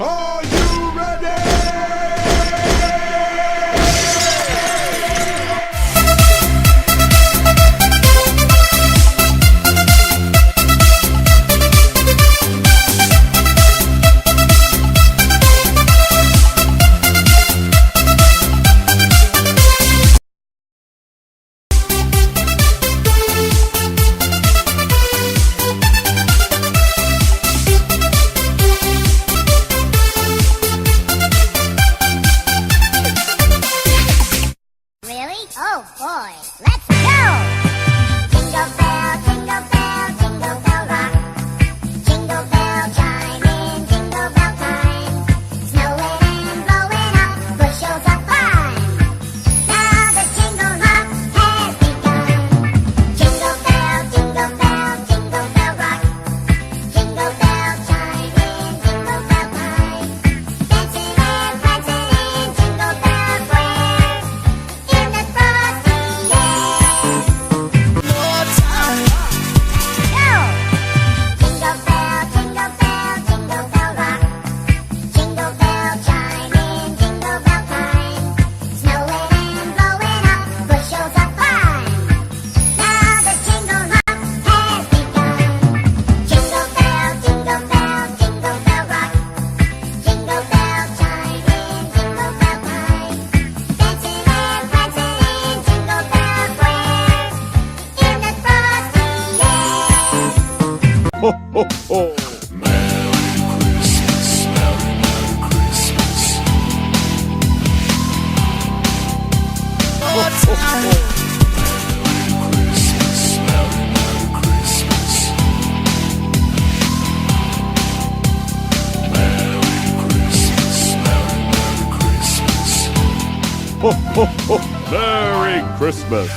Are you ready? Really? Oh boy, let's go! Jingle bell rock. Jingle bell chime in jingle bell time. Snowing and blowing up, bushels of fun. Now the jingle hop has begun. Jingle bell rock. Jingle bell chime in jingle bell time. Dancing and prancing in Jingle Bell Square. In the frosty air. More time. Go! Jingle bell rock. Jingle bell chime in jingle bell time. Snowing and blowing up, bushels of fun. Now the jingle hop has begun. Jingle bell rock. Jingle bell chime in jingle bell time. Dancing and prancing in Jingle Bell Square. In the frosty air. Ho, ho, ho. Ho, ho, ho. Merry Christmas.